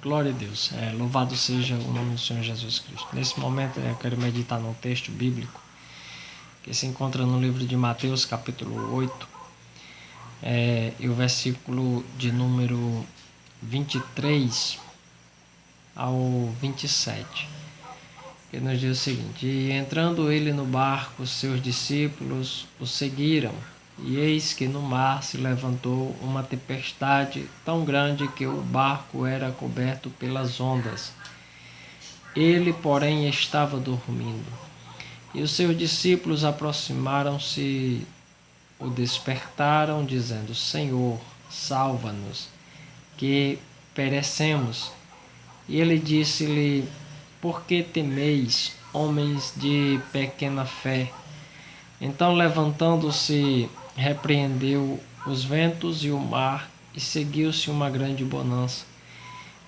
Glória a Deus. Louvado seja o nome do Senhor Jesus Cristo. Nesse momento eu quero meditar num texto bíblico que se encontra no livro de Mateus, capítulo 8, e o versículo de número 23 ao 27, que nos diz o seguinte: E entrando ele no barco, seus discípulos o seguiram. E eis que no mar se levantou uma tempestade tão grande que o barco era coberto pelas ondas. Ele, porém, estava dormindo. E os seus discípulos aproximaram-se, o despertaram, dizendo: Senhor, salva-nos, que perecemos. E ele disse-lhe: Por que temeis, homens de pequena fé? Então, levantando-se, repreendeu os ventos e o mar, e seguiu-se uma grande bonança.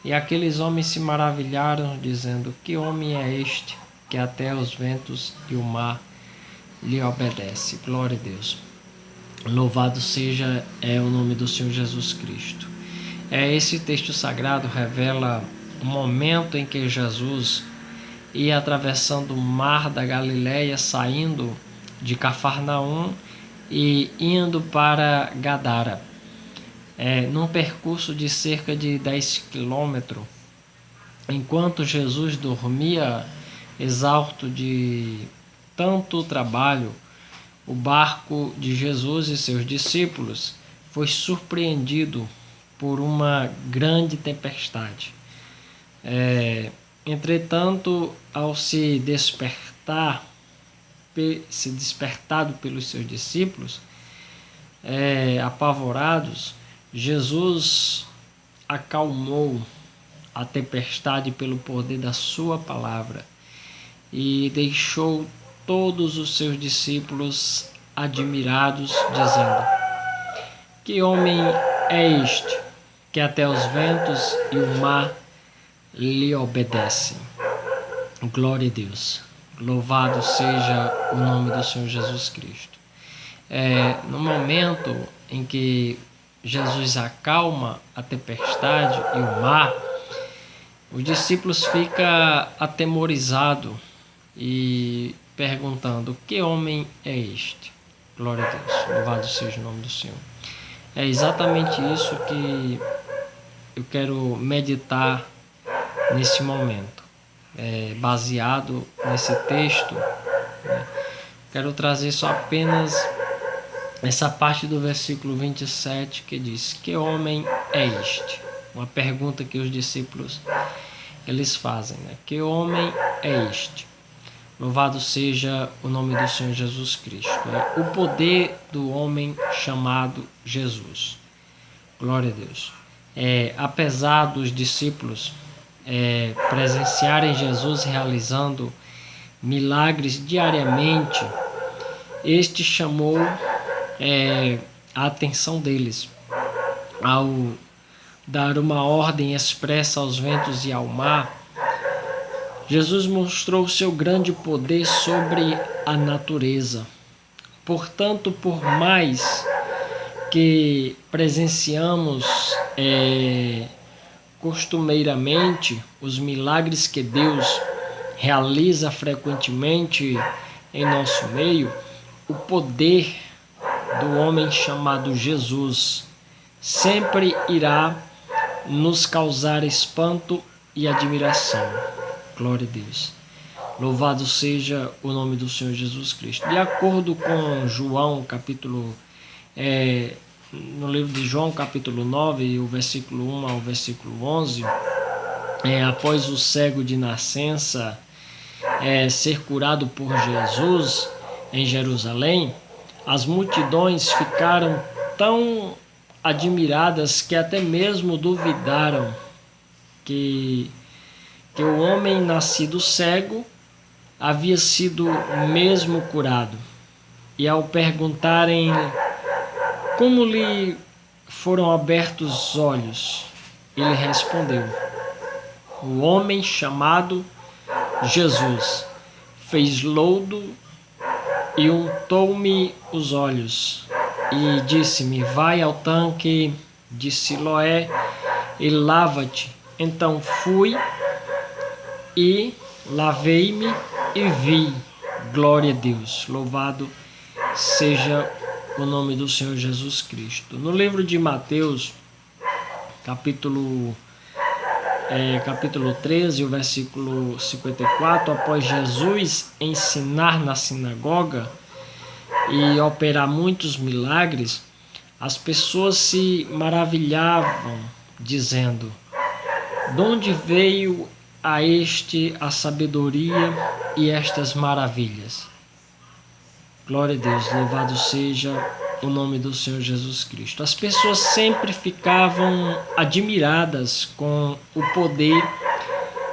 E aqueles homens se maravilharam, dizendo: Que homem é este, que até os ventos e o mar lhe obedecem? Glória a Deus. Louvado seja o nome do Senhor Jesus Cristo. Esse texto sagrado revela o momento em que Jesus ia atravessando o mar da Galileia, saindo de Cafarnaum e indo para Gadara, num percurso de cerca de 10 quilômetros. Enquanto Jesus dormia, exausto de tanto trabalho, o barco de Jesus e seus discípulos foi surpreendido por uma grande tempestade. Entretanto, ao se despertado pelos seus discípulos, apavorados, Jesus acalmou a tempestade pelo poder da sua palavra e deixou todos os seus discípulos admirados, dizendo: Que homem é este, que até os ventos e o mar lhe obedecem? Glória a Deus. Louvado seja o nome do Senhor Jesus Cristo. No momento em que Jesus acalma a tempestade e o mar, os discípulos ficam atemorizados e perguntando: Que homem é este? Glória a Deus. Louvado seja o nome do Senhor. É exatamente isso que eu quero meditar nesse momento. Baseado nesse texto, quero trazer só apenas essa parte do versículo 27 que diz: Que homem é este? Uma pergunta que os discípulos eles fazem, né? Que homem é este? Louvado seja o nome do Senhor Jesus Cristo. O poder do homem chamado Jesus. Glória a Deus. Apesar dos discípulos presenciarem Jesus realizando milagres diariamente, este chamou a atenção deles ao dar uma ordem expressa aos ventos e ao mar. Jesus mostrou seu grande poder sobre a natureza. Portanto, por mais que presenciamos costumeiramente os milagres que Deus realiza frequentemente em nosso meio, o poder do homem chamado Jesus sempre irá nos causar espanto e admiração. Glória a Deus. Louvado seja o nome do Senhor Jesus Cristo. De acordo com João, no livro de João, capítulo 9, o versículo 1 ao versículo 11, após o cego de nascença ser curado por Jesus em Jerusalém, as multidões ficaram tão admiradas que até mesmo duvidaram que o homem nascido cego havia sido mesmo curado. E ao perguntarem como lhe foram abertos os olhos, ele respondeu: O homem chamado Jesus fez lodo e untou-me os olhos e disse-me: Vai ao tanque de Siloé e lava-te. Então fui e lavei-me e vi. Glória a Deus. Louvado seja o nome do Senhor Jesus Cristo. No livro de Mateus, capítulo 13, o versículo 54, após Jesus ensinar na sinagoga e operar muitos milagres, as pessoas se maravilhavam, dizendo: de onde veio a este a sabedoria e estas maravilhas? Glória a Deus, louvado seja o nome do Senhor Jesus Cristo. As pessoas sempre ficavam admiradas com o poder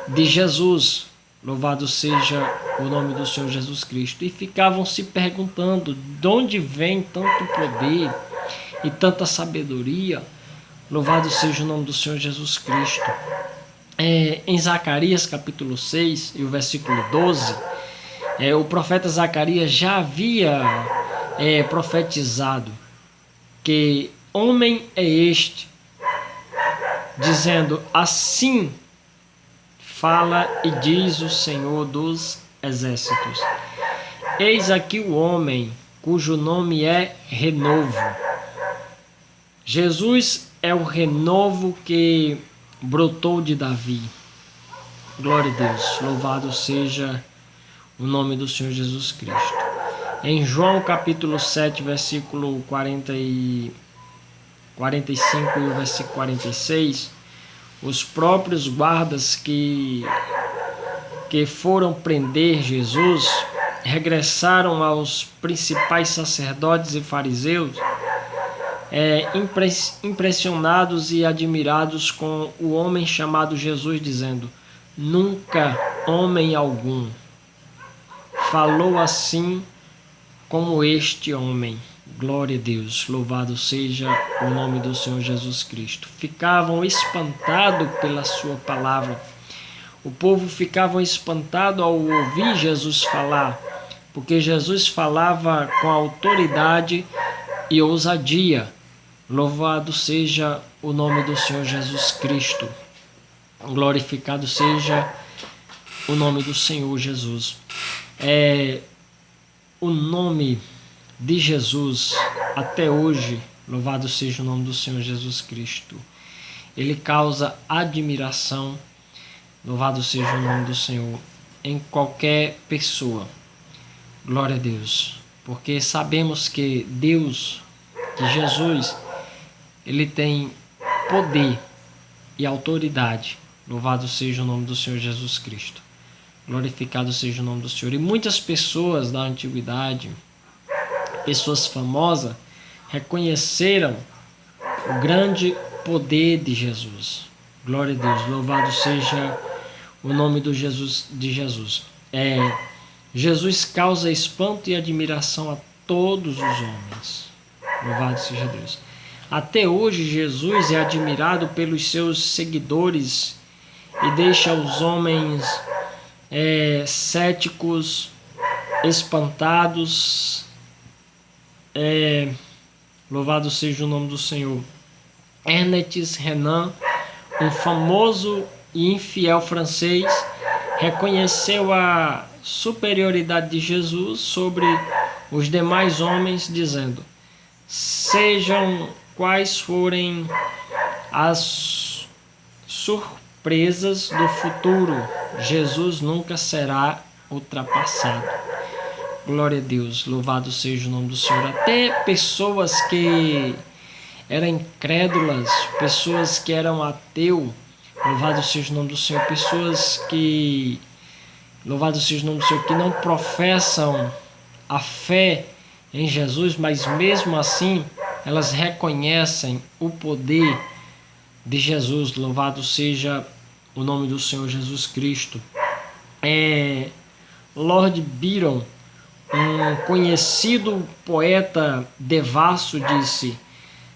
de Jesus, louvado seja o nome do Senhor Jesus Cristo, e ficavam se perguntando de onde vem tanto poder e tanta sabedoria. Louvado seja o nome do Senhor Jesus Cristo. Em Zacarias capítulo 6 e o versículo 12, o profeta Zacarias já havia profetizado que homem é este, dizendo: assim fala e diz o Senhor dos exércitos, eis aqui o homem cujo nome é renovo. Jesus é o renovo que brotou de Davi. Glória a Deus, louvado seja o nome do Senhor Jesus Cristo. Em João capítulo 7, versículo 45 e o versículo 46, os próprios guardas que foram prender Jesus regressaram aos principais sacerdotes e fariseus, impressionados e admirados com o homem chamado Jesus, dizendo: nunca homem algum falou assim como este homem. Glória a Deus, louvado seja o nome do Senhor Jesus Cristo. Ficavam espantados pela sua palavra. O povo ficava espantado ao ouvir Jesus falar, porque Jesus falava com autoridade e ousadia. Louvado seja o nome do Senhor Jesus Cristo. Glorificado seja o nome do Senhor Jesus. O nome de Jesus, até hoje, louvado seja o nome do Senhor Jesus Cristo, ele causa admiração, louvado seja o nome do Senhor, em qualquer pessoa. Glória a Deus, porque sabemos que Deus, que Jesus, ele tem poder e autoridade. Louvado seja o nome do Senhor Jesus Cristo. Glorificado seja o nome do Senhor. E muitas pessoas da antiguidade, pessoas famosas, reconheceram o grande poder de Jesus. Glória a Deus. Louvado seja o nome de Jesus. Jesus causa espanto e admiração a todos os homens. Louvado seja Deus. Até hoje Jesus é admirado pelos seus seguidores e deixa os homens céticos, espantados. Louvado seja o nome do Senhor. Ernest Renan, um famoso e infiel francês, reconheceu a superioridade de Jesus sobre os demais homens, dizendo: sejam quais forem as surpresas do futuro, Jesus nunca será ultrapassado. Glória a Deus, louvado seja o nome do Senhor. Até pessoas que eram incrédulas, pessoas que eram ateu, louvado seja o nome do Senhor, pessoas que, louvado seja o nome do Senhor, que não professam a fé em Jesus, mas mesmo assim elas reconhecem o poder de Jesus. Louvado seja o nome do Senhor Jesus Cristo. Lord Byron, um conhecido poeta devasso, disse: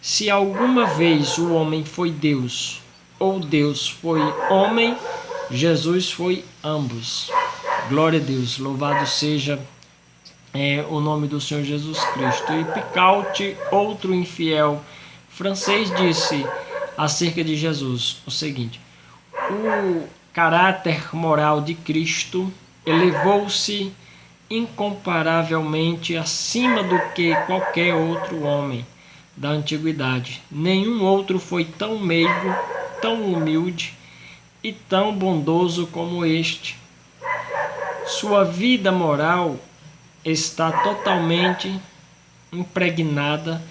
se alguma vez o homem foi Deus ou Deus foi homem, Jesus foi ambos. Glória a Deus, louvado seja o nome do Senhor Jesus Cristo. E Picault, outro infiel francês, disse acerca de Jesus o seguinte: o caráter moral de Cristo elevou-se incomparavelmente acima do que qualquer outro homem da antiguidade. Nenhum outro foi tão meigo, tão humilde e tão bondoso como este. Sua vida moral está totalmente impregnada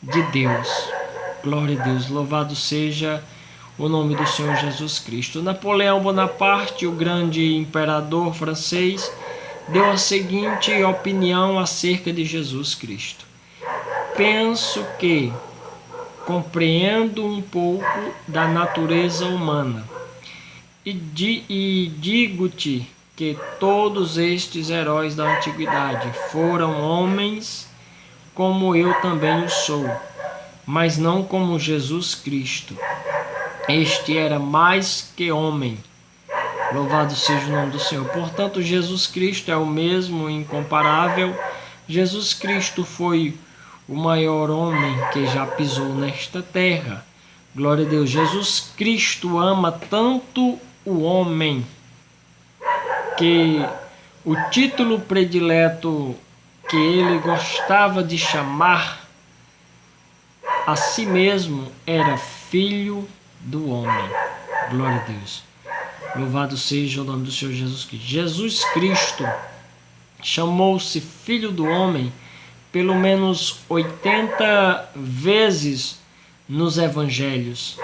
de Deus. Glória a Deus, louvado seja o nome do Senhor Jesus Cristo. Napoleão Bonaparte, o grande imperador francês, deu a seguinte opinião acerca de Jesus Cristo: penso que compreendo um pouco da natureza humana e digo-te que todos estes heróis da antiguidade foram homens como eu também o sou, mas não como Jesus Cristo. Este era mais que homem. Louvado seja o nome do Senhor. Portanto, Jesus Cristo é o mesmo, incomparável. Jesus Cristo foi o maior homem que já pisou nesta terra. Glória a Deus. Jesus Cristo ama tanto o homem que o título predileto que ele gostava de chamar a si mesmo era Filho do Homem. Glória a Deus. Louvado seja o nome do Senhor Jesus Cristo. Jesus Cristo chamou-se Filho do Homem pelo menos 80 vezes nos evangelhos.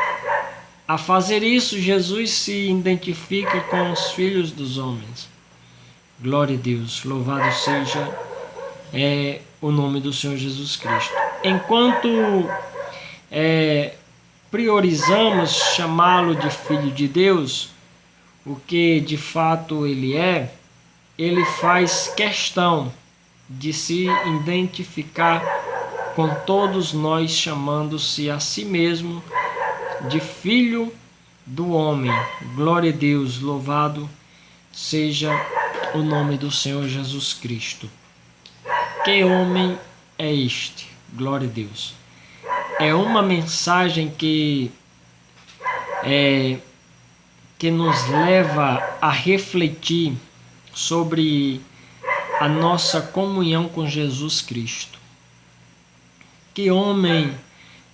A fazer isso, Jesus se identifica com os filhos dos homens. Glória a Deus, louvado seja o nome do Senhor Jesus Cristo. Enquanto priorizamos chamá-lo de Filho de Deus, o que de fato ele faz questão de se identificar com todos nós, chamando-se a si mesmo de Filho do Homem. Glória a Deus, louvado seja o nome do Senhor Jesus Cristo. Que homem é este? Glória a Deus. É uma mensagem que nos leva a refletir sobre a nossa comunhão com Jesus Cristo. Que homem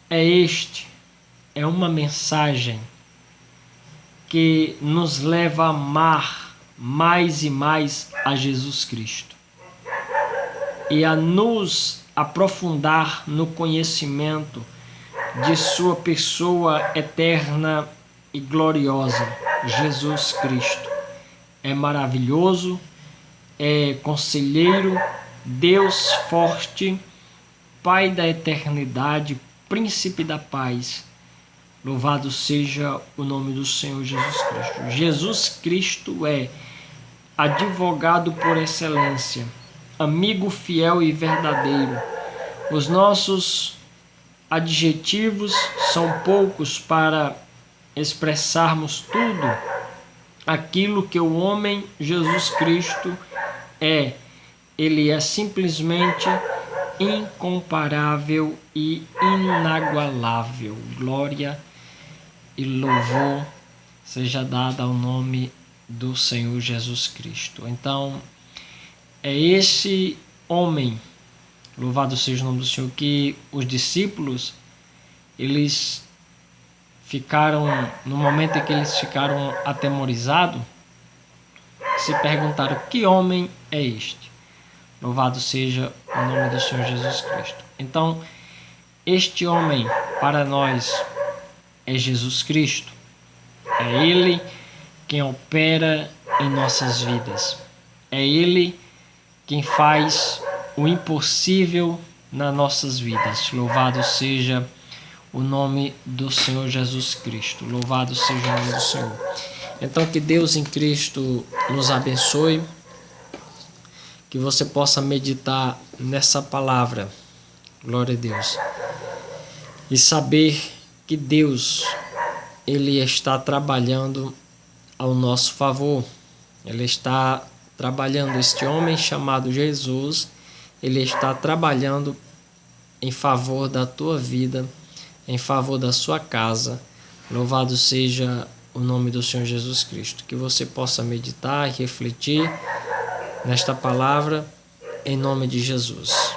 é este? É uma mensagem que nos leva a amar mais e mais a Jesus Cristo e a nos aprofundar no conhecimento de sua pessoa eterna e gloriosa. Jesus Cristo é maravilhoso, é conselheiro, Deus forte, Pai da eternidade, Príncipe da paz. Louvado seja o nome do Senhor Jesus Cristo. Jesus Cristo é advogado por excelência, amigo fiel e verdadeiro. Os nossos adjetivos são poucos para expressarmos tudo aquilo que o homem Jesus Cristo é. Ele é simplesmente incomparável e inagualável. Glória e louvor seja dado ao nome do Senhor Jesus Cristo. Então, é esse homem, louvado seja o nome do Senhor, que os discípulos, eles ficaram, no momento em que eles ficaram atemorizados, se perguntaram: que homem é este? Louvado seja o nome do Senhor Jesus Cristo. Então, este homem para nós é Jesus Cristo. É Ele quem opera em nossas vidas. É Ele quem faz o impossível nas nossas vidas. Louvado seja o nome do Senhor Jesus Cristo. Louvado seja o nome do Senhor. Então, que Deus em Cristo nos abençoe, que você possa meditar nessa palavra, glória a Deus, e saber que Deus, Ele está trabalhando ao nosso favor. Ele está trabalhando, este homem chamado Jesus, Ele está trabalhando em favor da tua vida, em favor da sua casa. Louvado seja o nome do Senhor Jesus Cristo. Que você possa meditar e refletir nesta palavra em nome de Jesus.